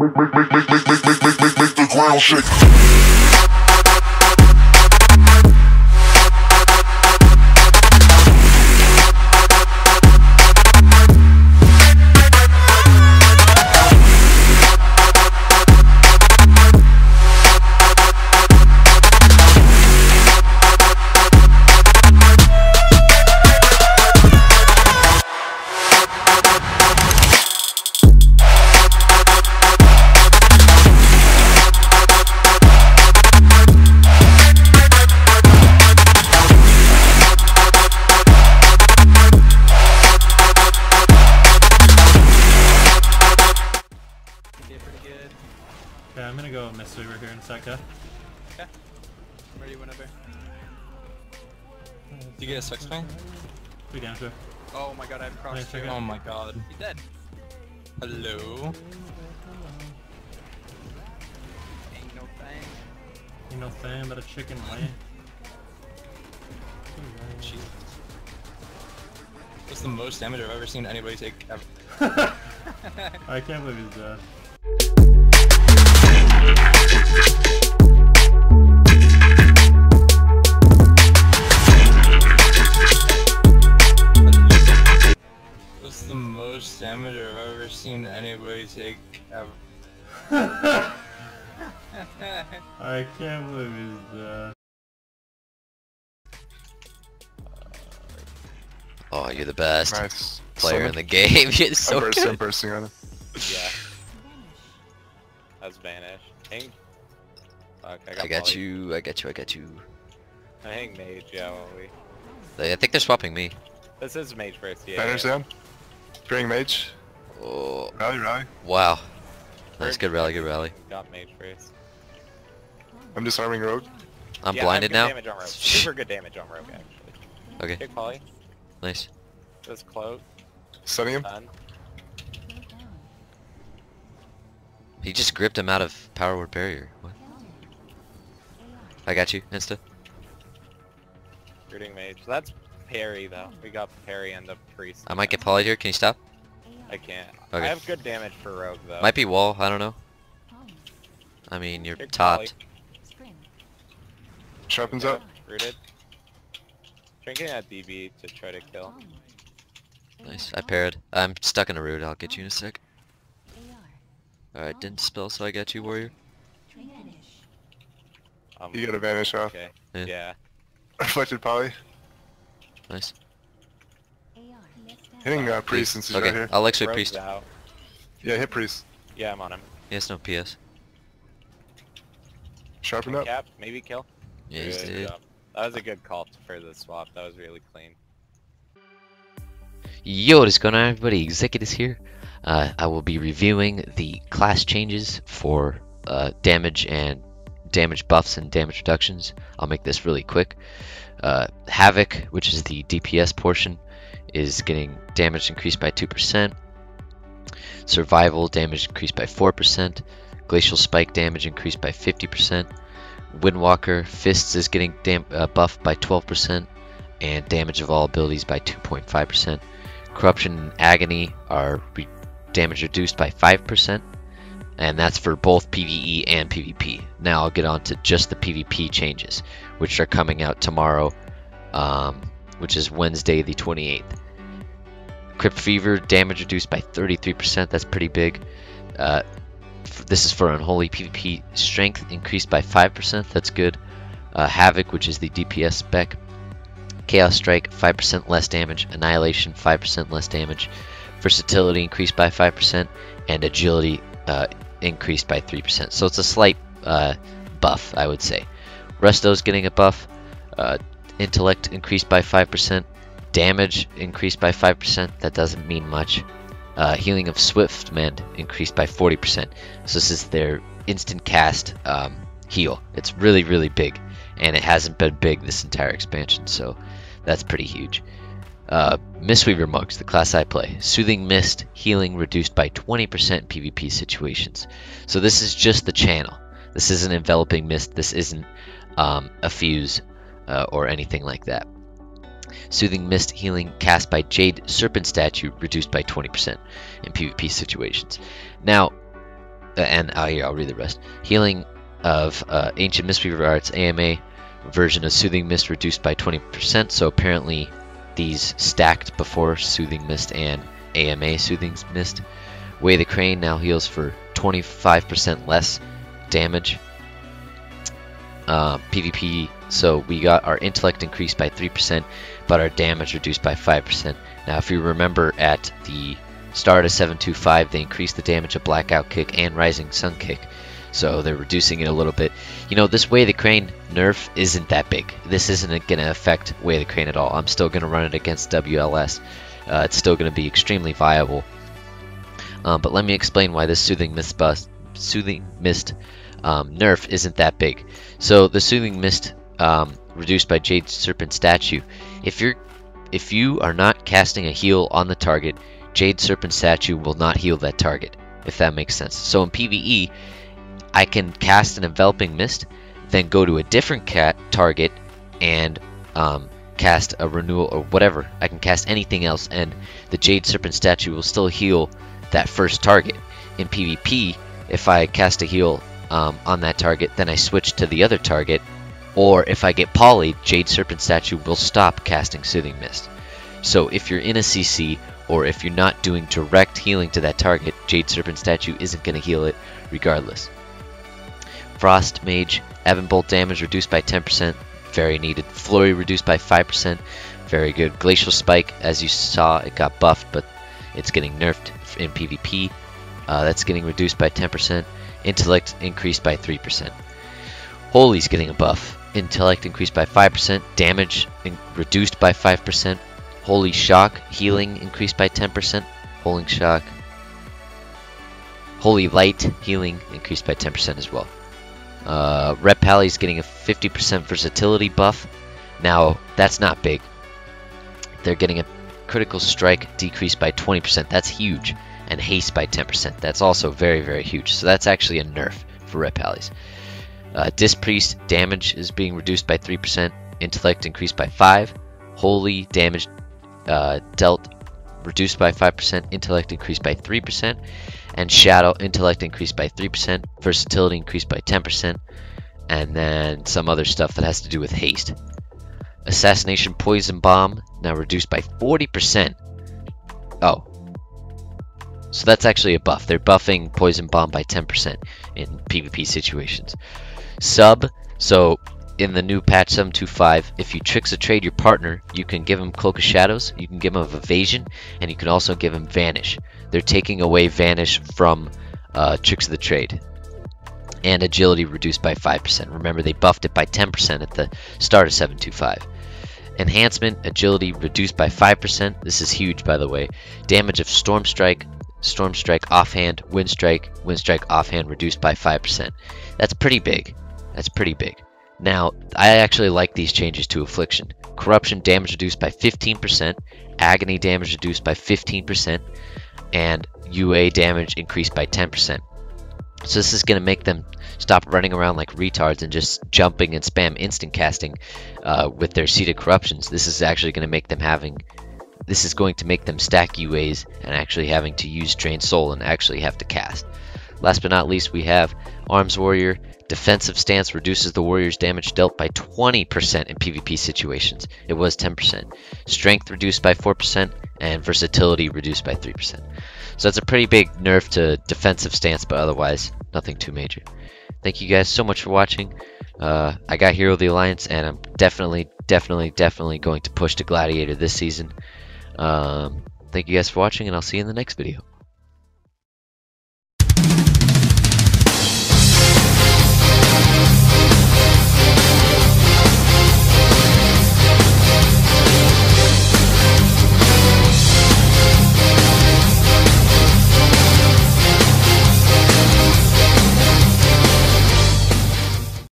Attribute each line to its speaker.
Speaker 1: Make the ground shake.
Speaker 2: Okay, I'm gonna go Mistweaver here in a sec, yeah?
Speaker 3: Okay. I'm ready whenever.
Speaker 4: Did you get a 6-bang?
Speaker 2: 3 damage there.
Speaker 3: Oh my god, I have crossed
Speaker 2: Nice,
Speaker 3: two.
Speaker 2: okay.
Speaker 4: Oh my god.
Speaker 3: He's dead.
Speaker 4: Hello?
Speaker 3: Ain't no thing.
Speaker 2: Ain't no thing but a chicken lay.
Speaker 4: Jesus. That's the most damage I've ever seen anybody take ever.
Speaker 2: I can't believe he's dead.
Speaker 4: That's the most damage I've ever seen anybody take ever.
Speaker 2: I can't believe he's dead.
Speaker 5: Oh, you're the best
Speaker 6: Nice.
Speaker 5: player in the game. You're so
Speaker 6: I'm
Speaker 5: good.
Speaker 6: bursting on it.
Speaker 3: Yeah. That's vanished. Hang. Fuck,
Speaker 5: I got you. I got you.
Speaker 3: I hang mage, yeah, won't we?
Speaker 5: I think they're swapping me.
Speaker 3: This is mage first, yeah.
Speaker 6: Banners down. Bring mage.
Speaker 5: Oh,
Speaker 6: Rally.
Speaker 5: wow. Nice, good rally, good rally.
Speaker 3: Got mage first.
Speaker 6: I'm disarming rogue.
Speaker 5: I'm
Speaker 3: Yeah,
Speaker 5: blinded
Speaker 3: I
Speaker 5: now.
Speaker 3: have good damage on rogue. Super good damage on rogue, actually.
Speaker 5: Okay,
Speaker 3: Good Polly.
Speaker 5: nice.
Speaker 3: This cloak.
Speaker 6: Stunning him.
Speaker 3: Done.
Speaker 5: He just gripped him out of power word barrier. What? I got you, insta.
Speaker 3: Rooting mage. That's parry, though. We got parry and the priest.
Speaker 5: I might get polyed here. Can you stop?
Speaker 3: I can't.
Speaker 5: Okay.
Speaker 3: I have good damage for rogue, though.
Speaker 5: Might be wall. I don't know. I mean, you're
Speaker 3: Good
Speaker 5: topped.
Speaker 6: Sharpens up.
Speaker 3: Rooted. Drinking at DB to try to kill.
Speaker 5: Nice. I parried. I'm stuck in a root. I'll get you in a sec. Alright, didn't spell, so I got you, warrior.
Speaker 6: You got a vanish off.
Speaker 3: Okay.
Speaker 5: Yeah.
Speaker 3: Yeah.
Speaker 6: Reflected poly.
Speaker 5: Nice.
Speaker 6: Hitting priest since he's
Speaker 5: Okay,
Speaker 6: right here.
Speaker 5: I'll X-ray
Speaker 3: Rogue's
Speaker 5: priest.
Speaker 3: out.
Speaker 6: Yeah, hit priest.
Speaker 3: Yeah, I'm on him.
Speaker 5: He has no PS.
Speaker 6: Sharpen up.
Speaker 3: Cap, maybe kill.
Speaker 5: Yeah, he's
Speaker 3: Good
Speaker 5: dead.
Speaker 3: job. That was a good call for the swap. That was really clean.
Speaker 5: Yo, what is going on, everybody? Executus here. I will be reviewing the class changes for damage and damage buffs and damage reductions. I'll make this really quick. Havoc, which is the DPS portion, is getting damage increased by 2%. Survival damage increased by 4%. Glacial Spike damage increased by 50%. Windwalker Fists is getting buffed by 12%, and damage of all abilities by 2.5%. Corruption and Agony are damage reduced by 5%, and that's for both PvE and PvP. Now I'll get on to just the PvP changes, which are coming out tomorrow, which is Wednesday the 28th. Crypt Fever damage reduced by 33%, that's pretty big. This is for Unholy. PvP strength increased by 5%, that's good. Havoc, which is the DPS spec. Chaos Strike, 5% less damage. Annihilation, 5% less damage. Versatility increased by 5%, and Agility increased by 3%. So it's a slight buff, I would say. Resto's getting a buff. Intellect increased by 5%. Damage increased by 5%. That doesn't mean much. Healing of Swift Mend increased by 40%. So this is their instant cast heal. It's really, really big, and it hasn't been big this entire expansion, so that's pretty huge. Mistweaver Mugs, the class I play. Soothing Mist healing reduced by 20% in PvP situations. So this is just the channel. This isn't Enveloping Mist. This isn't a fuse or anything like that. Soothing Mist healing cast by Jade Serpent Statue reduced by 20% in PvP situations. Now, here, I'll read the rest. Healing of Ancient Mistweaver Arts AMA version of Soothing Mist reduced by 20%. So apparently these stacked before Soothing Mist and AMA Soothing Mist. Way the Crane now heals for 25% less damage. PvP, so we got our intellect increased by 3%, but our damage reduced by 5%. Now if you remember at the start of 7.2.5, they increased the damage of Blackout Kick and Rising Sun Kick, so they're reducing it a little bit. You know, this Way the Crane nerf isn't that big. This isn't going to affect Way the Crane at all. I'm still going to run it against WLS. It's still going to be extremely viable. But let me explain why this Soothing Mist nerf isn't that big. So the Soothing Mist reduced by Jade Serpent statue. If you are not casting a heal on the target, Jade Serpent statue will not heal that target, if that makes sense. So in PvE, I can cast an enveloping mist, then go to a different target and cast a renewal or whatever. I can cast anything else, and the Jade Serpent statue will still heal that first target. In PvP, if I cast a heal on that target, then I switch to the other target, or if I get polyed, Jade Serpent statue will stop casting Soothing Mist. So if you're in a CC, or if you're not doing direct healing to that target, Jade Serpent statue isn't going to heal it regardless. Frost Mage, Evan Bolt damage reduced by 10%, very needed. Flurry reduced by 5%, very good. Glacial Spike, as you saw, it got buffed, but it's getting nerfed in PvP. That's getting reduced by 10%. Intellect increased by 3%. Holy's getting a buff. Intellect increased by 5%. Damage reduced by 5%. Holy Shock, healing increased by 10%. Holy Shock. Holy Light, healing increased by 10% as well. Red Pally's getting a 50% versatility buff. Now, that's not big. They're getting a critical strike decreased by 20%. That's huge. And haste by 10%. That's also very, very huge. So that's actually a nerf for Red Pallies. Disc Priest damage is being reduced by 3%. Intellect increased by 5%. Holy damage dealt reduced by 5%. Intellect increased by 3%. And Shadow intellect increased by 3%. Versatility increased by 10%. And then some other stuff that has to do with haste. Assassination Poison Bomb now reduced by 40%. Oh. So that's actually a buff. They're buffing Poison Bomb by 10% in PvP situations. Sub, so in the new patch 7.2.5, if you Tricks of Trade your partner, you can give him Cloak of Shadows, you can give him Evasion, and you can also give him Vanish. They're taking away Vanish from Tricks of the Trade. And Agility reduced by 5%. Remember, they buffed it by 10% at the start of 7.2.5. Enhancement, Agility reduced by 5%. This is huge, by the way. Damage of Storm Strike offhand, Wind Strike offhand reduced by 5%. That's pretty big. That's pretty big. Now, I actually like these changes to Affliction. Corruption damage reduced by 15%, Agony damage reduced by 15%, and UA damage increased by 10%. So this is going to make them stop running around like retards and just jumping and spam instant casting with their seeded corruptions. This is actually going to make them stack UAs and actually having to use Drain Soul and actually have to cast. Last but not least, we have Arms Warrior. Defensive Stance reduces the warrior's damage dealt by 20% in PvP situations. It was 10%. Strength reduced by 4% and Versatility reduced by 3%. So that's a pretty big nerf to Defensive Stance, but otherwise nothing too major. Thank you guys so much for watching. I got Hero of the Alliance, and I'm definitely going to push to Gladiator this season. Thank you guys for watching, and I'll see you in the next video.